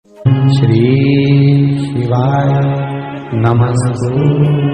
श्री शिवाय नमस्तुभ्यं।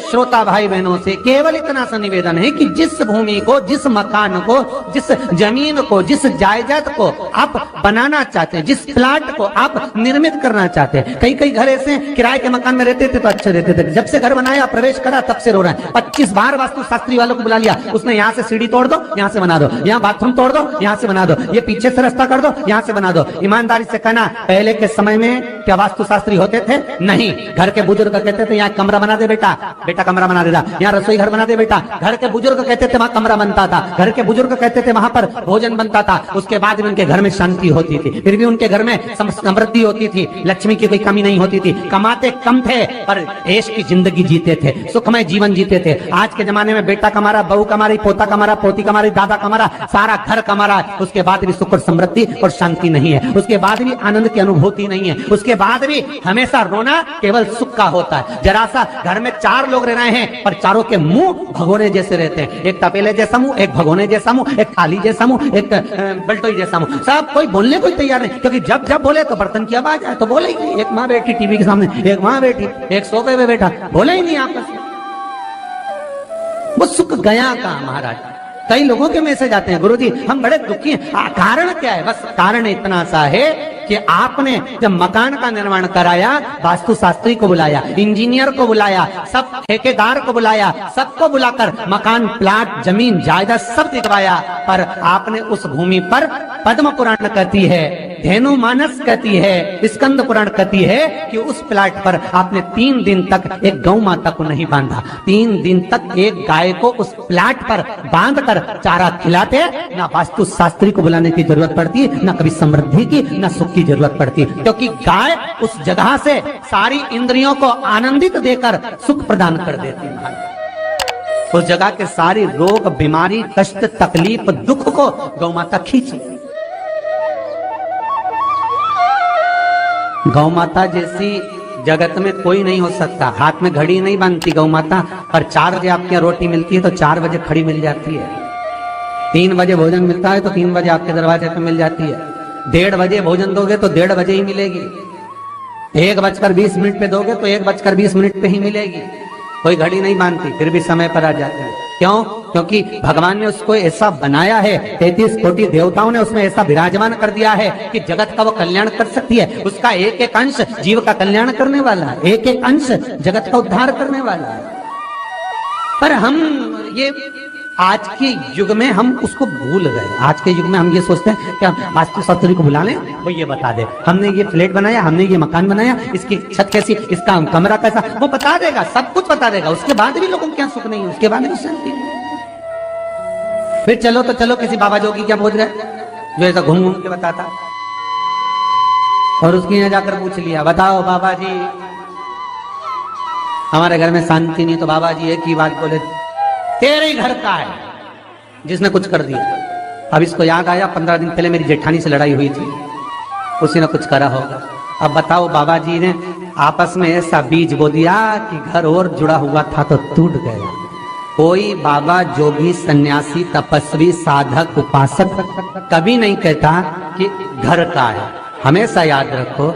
श्रोता भाई बहनों से केवल इतना सा निवेदन है कि जिस भूमि को, जिस मकान को, जिस जमीन को, जिस जायदाद को आप बनाना चाहते हैं, जिस प्लाट को आप निर्मित करना चाहते हैं, कई कई घर ऐसे किराए के मकान में रहते थे तो अच्छे रहते थे, जब से घर बनाया प्रवेश करा तब से रो रहे हैं। 25 बार वास्तु शास्त्री वालों को बुला लिया, उसने यहाँ से सीढ़ी तोड़ दो, यहाँ से बना दो, यहाँ बाथरूम तोड़ दो, यहाँ से बना दो, ये पीछे से रास्ता कर दो, यहाँ से बना दो। ईमानदारी से कहना, पहले के समय में क्या वास्तु शास्त्री होते थे? नहीं। घर के बुजुर्ग कहते थे यहाँ कमरा बना दे बेटा, बेटा कमरा बना देता, यहाँ रसोई घर बना दे बेटा। घर के बुजुर्ग कहते थे वहां कमरा बनता था, घर के बुजुर्ग कहते थे वहां पर भोजन बनता था। उसके बाद भी उनके घर में शांति होती थी, फिर भी उनके घर में समृद्धि होती थी, लक्ष्मी की कोई कमी नहीं होती थी। कमाते कम थे पर ऐश की जिंदगी जीते थे, सुखमय जीवन जीते थे। आज के जमाने में बेटा कमारा, बहू कमारी, पोता कमारा, पोती कमारी, दादा कमारा, सारा घर कमारा, उसके बाद भी सुख और समृद्धि और शांति नहीं है, उसके बाद भी आनंद की अनुभूति नहीं है, उसके बाद भी हमेशा रोना केवल सुख का होता है। जरा सा घर में 4 लोग रह रहे हैं पर चारों के मुंह भगोने जैसे रहते हैं, एक तपेले जैसा मुंह, एक भगोने जैसा मुंह, एक थाली जैसा मुंह, एक बल्टोई जैसा मुंह। सब कोई बोलने को तैयार नहीं, क्योंकि जब जब बोले तो बर्तन की आवाज आए तो बोले ही नहीं। एक माँ बैठी टीवी के सामने, एक माँ बैठी, एक सोफे पे बैठा, बोले ही नहीं आपस में। वो सुख गया कहाँ महाराज? कई लोगों के मैसेज आते हैं, गुरुजी हम बड़े दुखी हैं। कारण क्या है? बस कारण इतना सा है कि आपने जब मकान का निर्माण कराया, वास्तु शास्त्री को बुलाया, इंजीनियर को बुलाया, सब ठेकेदार को बुलाया, सबको बुलाकर मकान, प्लाट, जमीन, जायदाद सब दिखवाया, पर आपने उस भूमि पर पद्म पुराण कहती है, धेनु मानस कहती है, स्कंद पुराण कहती है कि उस प्लाट पर आपने 3 दिन तक एक गौ माता को नहीं बांधा। 3 दिन तक एक गाय को उस प्लाट पर बांधकर चारा खिलाते, ना वास्तु शास्त्री को बुलाने की जरूरत पड़ती, ना कभी समृद्धि की, ना सुख की जरूरत पड़ती, क्योंकि गाय उस जगह से सारी इंद्रियों को आनंदित देकर सुख प्रदान कर देती है। उस जगह के सारी रोग, बीमारी, कष्ट, तकलीफ, दुख को गौ माता खींची। गौ माता जैसी जगत में कोई नहीं हो सकता। हाथ में घड़ी नहीं बांधती गौ माता, पर 4 बजे आपके यहाँ रोटी मिलती है तो 4 बजे खड़ी मिल जाती है। 3 बजे भोजन मिलता है तो 3 बजे आपके दरवाजे पे मिल जाती है। 1:30 बजे भोजन दोगे तो 1:30 बजे ही मिलेगी। 1:20 पे दोगे तो 1:20 पे ही मिलेगी। कोई घड़ी नहीं बांधती, फिर भी समय पर आ जाती है। क्यों? क्योंकि भगवान ने उसको ऐसा बनाया है, 33 कोटि देवताओं ने उसमें ऐसा विराजमान कर दिया है कि जगत का वो कल्याण कर सकती है। उसका एक एक अंश जीव का कल्याण करने वाला है, एक एक अंश जगत का उद्धार करने वाला है। पर हम ये आज के युग में हम उसको भूल गए। आज के युग में हम ये सोचते हैं कि हम वास्तु शास्त्री को बुला लें, वो ये बता दे, हमने ये फ्लैट बनाया, हमने ये मकान बनाया, इसकी छत कैसी, इसका कमरा कैसा, वो बता देगा, सब कुछ बता देगा। उसके बाद भी लोगों को क्या सुख नहीं है, उसके बाद भी शांति नहीं। फिर चलो तो चलो किसी बाबा जोगी क्या पहुंच गए जो ऐसा घूम घूम के बताता, और उसके यहाँ जाकर पूछ लिया, बताओ बाबा जी हमारे घर में शांति नहीं। तो बाबा जी एक ही बात बोले, तेरे घर का है जिसने कुछ कर दिया। अब इसको याद आया 15 दिन पहले मेरी जेठानी से लड़ाई हुई थी, उसी ने कुछ करा होगा। अब बताओ बाबा जी ने आपस में ऐसा बीज बो दिया कि घर और जुड़ा हुआ था तो टूट गया। कोई बाबा, जोगी, सन्यासी, तपस्वी, साधक, उपासक कभी नहीं कहता कि घर का है। हमेशा याद रखो,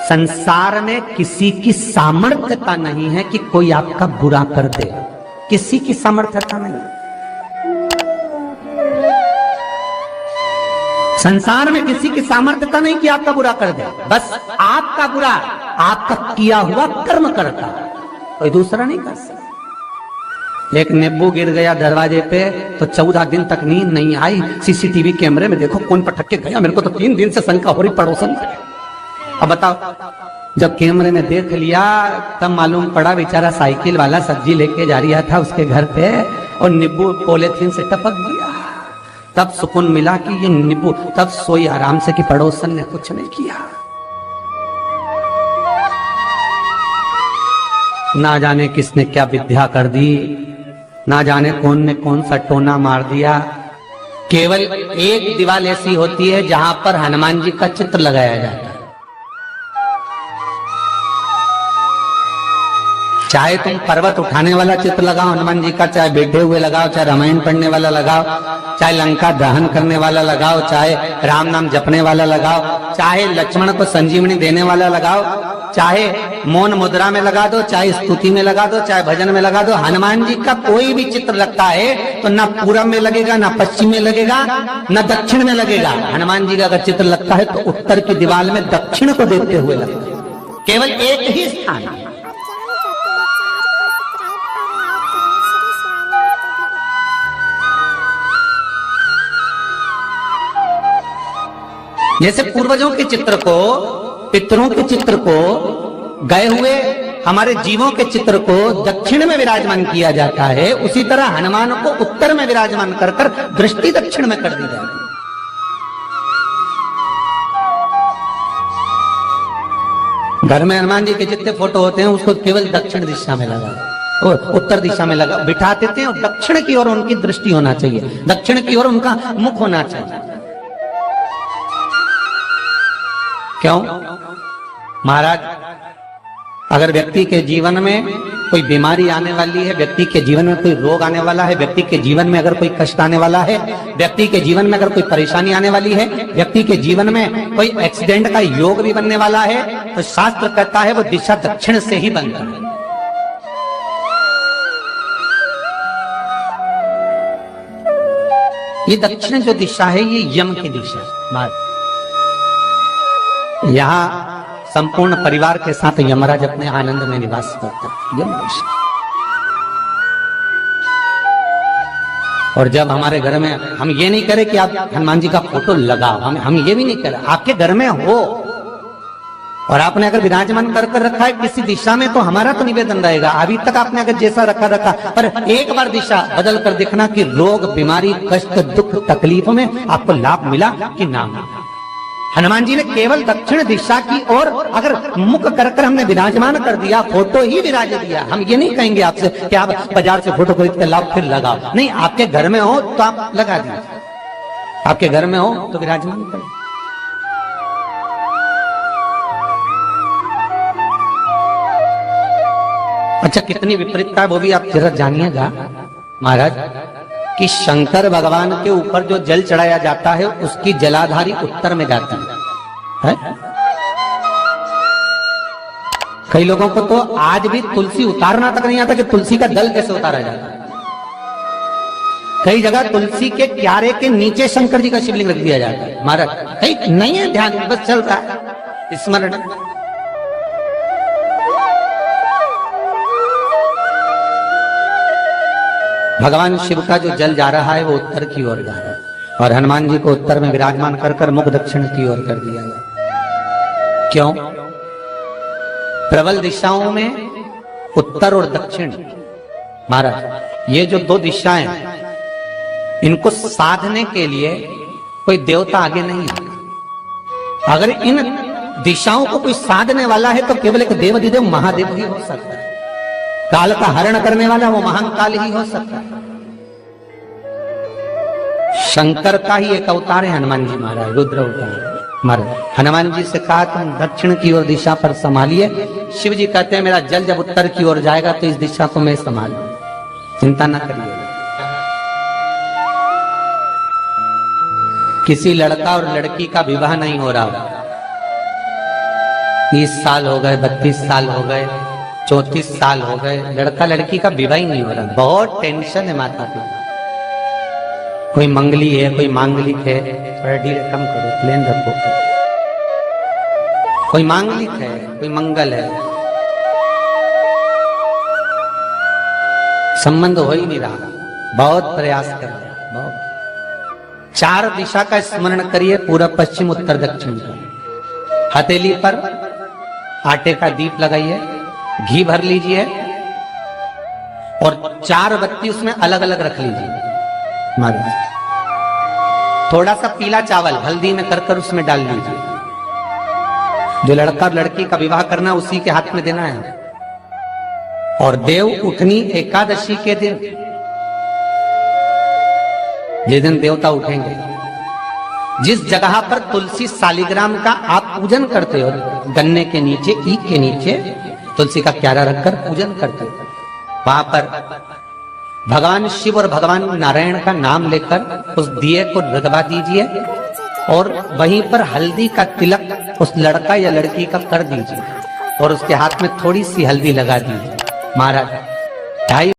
संसार में किसी की सामर्थ्यता नहीं है कि कोई आपका बुरा कर दे, किसी की सामर्थ्यता नहीं। संसार में किसी की सामर्थ्यता नहीं कि आपका बुरा कर दे, बस आपका बुरा आपका किया हुआ कर्म करता, कोई दूसरा नहीं कर सकता। एक नींबू गिर गया दरवाजे पे तो 14 दिन तक नींद नहीं आई। सीसीटीवी कैमरे में देखो कौन पटक के गया, मेरे को तो 3 दिन से शंका हो रही पड़ोसन से। अब बताओ, जब कैमरे में देख लिया तब मालूम पड़ा बेचारा साइकिल वाला सब्जी लेके जा रहा था उसके घर पे और नींबू पॉलीथीन से टपक गया। तब सुकून मिला कि ये नींबू, तब सोई आराम से कि पड़ोसन ने कुछ नहीं किया। ना जाने किसने क्या विद्या कर दी, ना जाने कौन ने कौन सा टोना मार दिया। केवल एक दीवार ऐसी होती है जहां पर हनुमान जी का चित्र लगाया जाता है। चाहे तुम पर्वत उठाने वाला चित्र लगाओ हनुमान जी का, चाहे बैठे हुए लगाओ, चाहे रामायण पढ़ने वाला लगाओ, चाहे लंका दहन करने वाला लगाओ, चाहे राम नाम जपने वाला लगाओ, चाहे लक्ष्मण को संजीवनी देने वाला लगाओ, चाहे मौन मुद्रा में लगा दो, चाहे स्तुति में लगा दो, चाहे भजन में लगा दो, हनुमान जी का कोई भी चित्र लगता है तो ना पूरब में लगेगा, ना पश्चिम में लगेगा, ना दक्षिण में लगेगा। हनुमान जी का अगर चित्र लगता है तो उत्तर की दीवार में दक्षिण को देखते हुए लगता है, केवल एक ही स्थान है। जैसे पूर्वजों के चित्र को, पितरों के चित्र को, गए हुए हमारे जीवों के चित्र को दक्षिण में विराजमान किया जाता है, उसी तरह हनुमान को उत्तर में विराजमान कर कर दृष्टि दक्षिण में कर दी जाती है। घर में हनुमान जी के जितने फोटो होते हैं उसको केवल दक्षिण दिशा में लगा, और उत्तर दिशा में लगा बिठा देते हैं, और दक्षिण की ओर उनकी दृष्टि होना चाहिए, दक्षिण की ओर उनका मुख होना चाहिए। क्यों? महाराज, अगर व्यक्ति के जीवन में कोई बीमारी आने वाली है, व्यक्ति के जीवन में कोई रोग आने वाला है, व्यक्ति के जीवन में अगर कोई कष्ट आने वाला है, व्यक्ति के जीवन में अगर कोई परेशानी आने वाली है, व्यक्ति के जीवन में कोई एक्सीडेंट का योग भी बनने वाला है, तो शास्त्र कहता है वो दिशा दक्षिण से ही बनता है। ये दक्षिण जो दिशा है ये यम की दिशा है। यहाँ संपूर्ण परिवार के साथ यमराज अपने आनंद में निवास करता है, यम दिशा। और जब हमारे घर में, हम ये नहीं करें कि आप हनुमान जी का फोटो लगाओ, हम ये भी नहीं करें, आपके घर में हो और आपने अगर विराजमान कर रखा है किसी दिशा में, तो हमारा तो निवेदन रहेगा, अभी तक आपने अगर जैसा रखा, पर एक बार दिशा बदल कर देखना कि रोग, बीमारी, कष्ट, दुख, तकलीफ में आपको लाभ मिला कि ना मिला। हनुमान जी ने केवल दक्षिण दिशा की ओर अगर मुख कर हमने विराजमान कर दिया, फोटो ही विराज दिया। हम ये नहीं कहेंगे आपसे कि आप बाजार से फोटो खरीद कर लाओ फिर लगाओ, नहीं, आपके घर में हो तो आप लगा दीजिए, आपके घर में हो तो विराजमान करें। अच्छा, कितनी विपरीतता है वो भी आप जरा जानिएगा महाराज, कि शंकर भगवान के ऊपर जो जल चढ़ाया जाता है उसकी जलाधारी उत्तर में जाती है। कई लोगों को तो आज भी तुलसी उतारना तक नहीं आता कि तुलसी का दल कैसे उतारा जाता है। कई जगह तुलसी के क्यारे के नीचे शंकर जी का शिवलिंग रख दिया जाता है महाराज, कहीं नहीं है ध्यान, बस चल रहा है स्मरण। भगवान शिव का जो जल जा रहा है वो उत्तर की ओर जा रहा है, और हनुमान जी को उत्तर में विराजमान कर कर मुख दक्षिण की ओर कर दिया गया। क्यों? प्रबल दिशाओं में उत्तर और दक्षिण, महाराज ये जो दो दिशाएं, इनको साधने के लिए कोई देवता आगे नहीं है। अगर इन दिशाओं को कोई साधने वाला है तो केवल एक देवाधिदेव महादेव ही हो सकता है। काल का हरण करने वाला वो महाकाल ही हो सकता है। शंकर का ही एक अवतार है हनुमान जी महाराज, रुद्र अवतार महाराज। हनुमान जी से कहा तुम दक्षिण की ओर दिशा पर संभालिए, शिव जी कहते हैं मेरा जल जब उत्तर की ओर जाएगा तो इस दिशा को मैं संभालूं, चिंता ना करिए। किसी लड़का और लड़की का विवाह नहीं हो रहा, 30 साल हो गए, 32 साल हो गए, 34 साल हो गए, लड़का लड़की का विवाह ही नहीं हो रहा, बहुत टेंशन है माता पिता। कोई मंगली है, कोई मांगलिक है, थोड़ा ढील कम करो, प्लेन रखो। कोई मांगलिक है, कोई मंगल है, संबंध हो ही नहीं रहा, बहुत प्रयास कर रहे हैं, बहुत। 4 दिशा का स्मरण करिए, पूर्व पश्चिम उत्तर दक्षिण का। हथेली पर आटे का दीप लगाइए, घी भर लीजिए और 4 बत्ती उसमें अलग अलग रख लीजिए महाराज। थोड़ा सा पीला चावल हल्दी में कर उसमें डाल लीजिए। जो लड़का और लड़की का विवाह करना उसी के हाथ में देना है। और देव उठनी एकादशी के दिन, जिस दिन देवता उठेंगे, जिस जगह पर तुलसी शालिग्राम का आप पूजन करते हो, गन्ने के नीचे, ईख के नीचे, तुलसी का क्यारा रखकर पूजन करते। वहां पर भगवान शिव और भगवान नारायण का नाम लेकर उस दिए को रगवा दीजिए और वहीं पर हल्दी का तिलक उस लड़का या लड़की का कर दीजिए और उसके हाथ में थोड़ी सी हल्दी लगा दीजिए। महाराज ढाई